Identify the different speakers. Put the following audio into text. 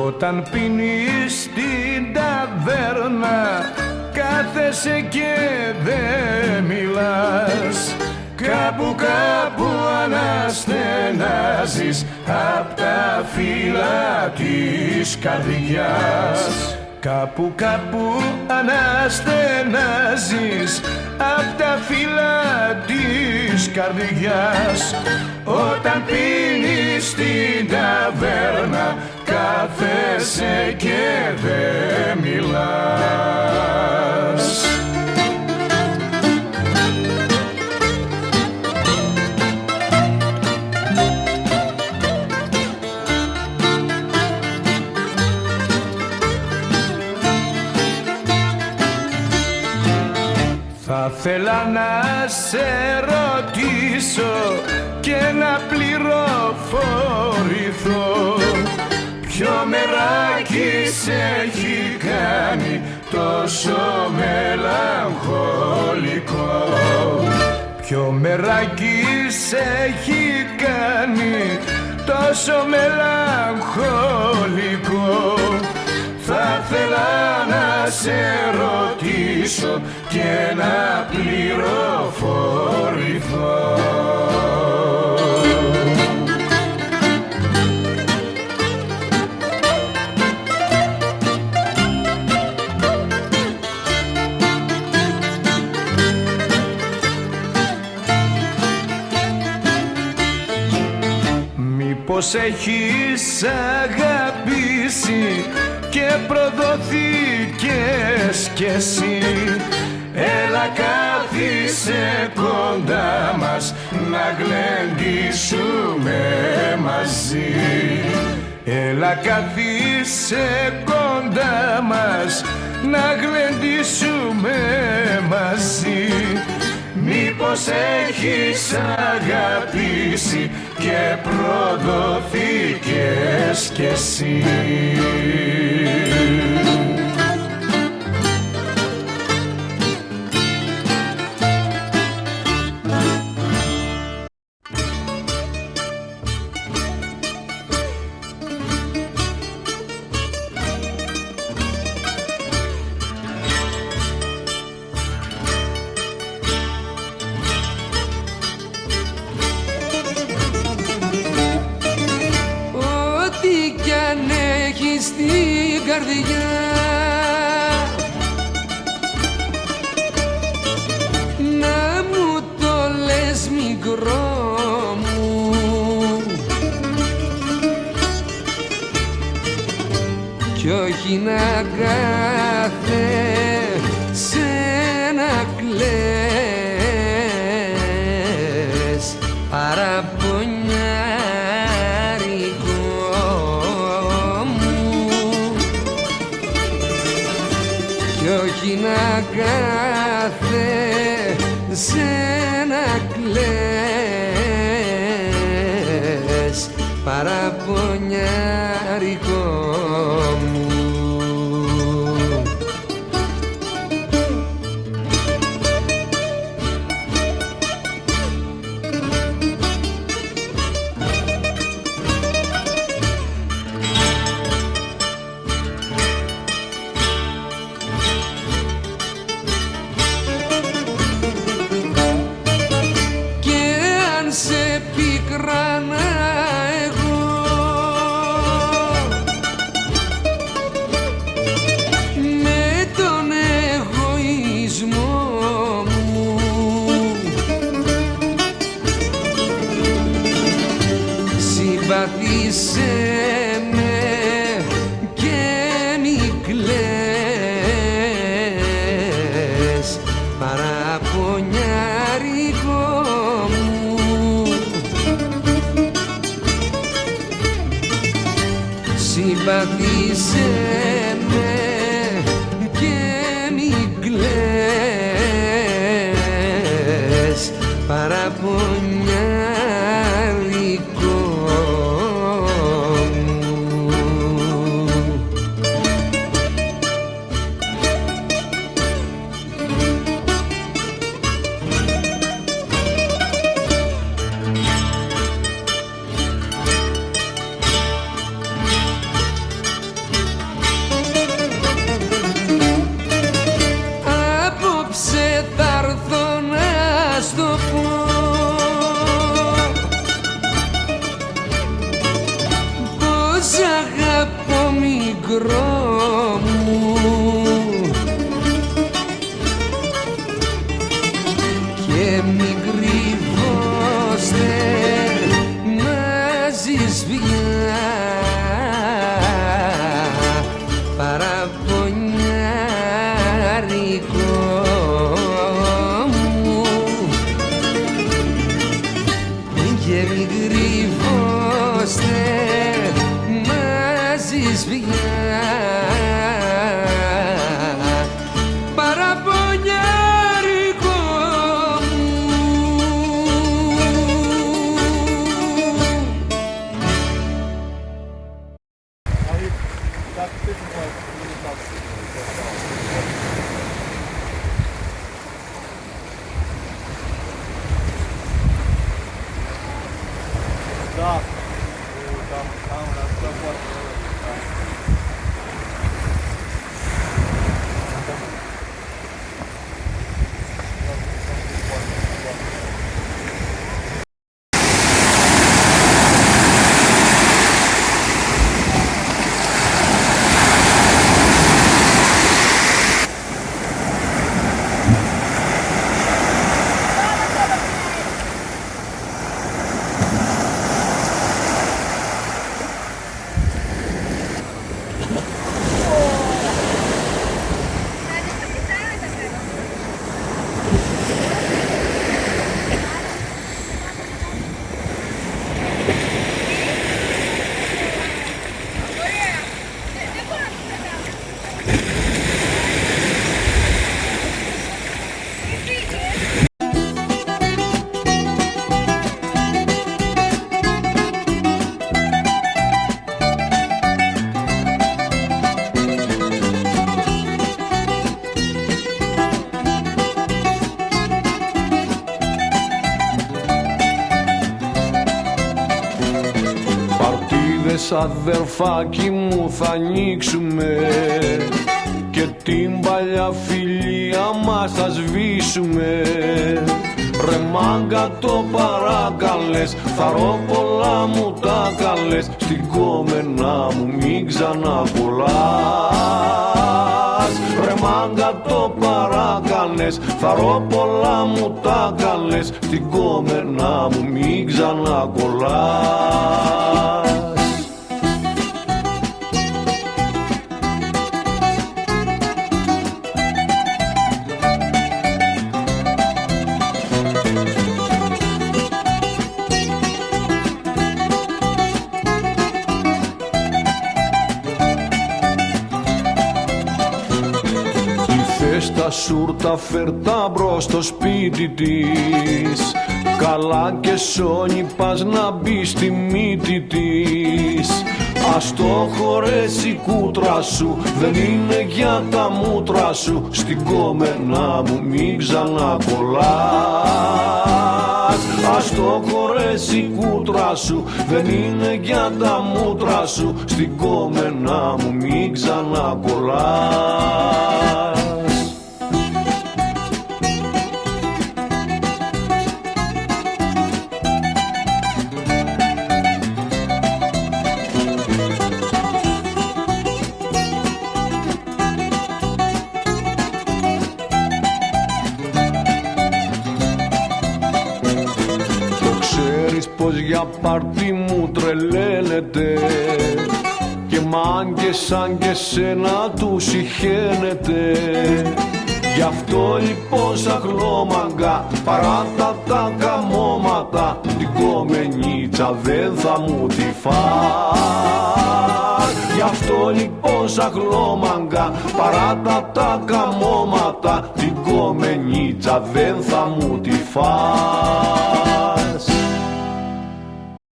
Speaker 1: Όταν πίνεις στην ταβέρνα, κάθεσαι και δεν μιλάς. Κάπου κάπου αναστενάζεις απ' τα φύλλα της καρδιάς. Κάπου κάπου αναστενάζεις απ' τα φύλλα της καρδιάς. Όταν πίνεις στην ταβέρνα, κάθεσαι και δεν μιλάς. Θα θέλα να σε ρωτήσω και να πληροφορηθώ, ποιο μεράκι σε έχει κάνει τόσο μελαγχολικό. Ποιο μεράκι σε έχει κάνει τόσο μελαγχολικό. Θα θέλα να σε ρωτήσω και να πληροφορηθώ. Μήπως έχεις αγαπήσει και προδοθήκες κι εσύ? Έλα κάθισε κοντά μας να γλεντήσουμε μαζί. Έλα κάθισε κοντά μας να γλεντήσουμε μαζί. Μήπως έχεις αγαπήσει και προδοθήκες κι εσύ?
Speaker 2: Στην καρδιά να μου το λες μικρό μου, κι όχι να κάθεσαι να κλαις παραπονιάρικο, κι όχι να κάθεσαι να κλαις παραπονιάρικο μου. Σε πικράνα εγώ με τον εγωισμό μου, συμπαθήσε με και μη κλαις παραπονιάρικο μου. Συμπαθήσε με και μη κλαις παραπονιάρικο μου. σ' αγαπώ μικρό μου και μην κρυβώστε μαζί πια παραπονιάρικο μου και μην κρυβώστε μαζί πια παραπονιάρικο
Speaker 3: Да. Там у нас заход.
Speaker 1: Αδερφάκι μου θα ανοίξουμε και την παλιά φιλία μας θα σβήσουμε. Ρε μάγκα το παράκαλες, θα ρω πολλά μου τα καλές, στην κόμενά μου μην ξανακολλάς. Ρε μάγκα το παράκαλες, θα ρω πολλά μου τα καλές, στην κόμενά μου μην ξανακολλάς. Τα σούρτα φέρτα μπρος στο σπίτι της, καλά και σώνει πας να μπει στη μύτη της. Ας το χωρέσει η κούτρα σου, δεν είναι για τα μούτρα σου, στην κόμενά μου μην ξανακολλάς. Ας το χωρέσει η κούτρα σου, δεν είναι για τα μούτρα σου, στην κόμενά μου μην ξανακολλάς. Πως για πάρτι μου τρελαίνεται και μάγκες σαν και σένα τους συχαίνεται. Γι' αυτό λοιπόν σαν χλώμαγκα παράτα τα καμώματα, την κομμενίτσα δεν θα μου τη φας. Γι' αυτό λοιπόν σαν χλώμαγκα παράτα τα καμώματα, την κομμενίτσα δεν θα μου τη φας.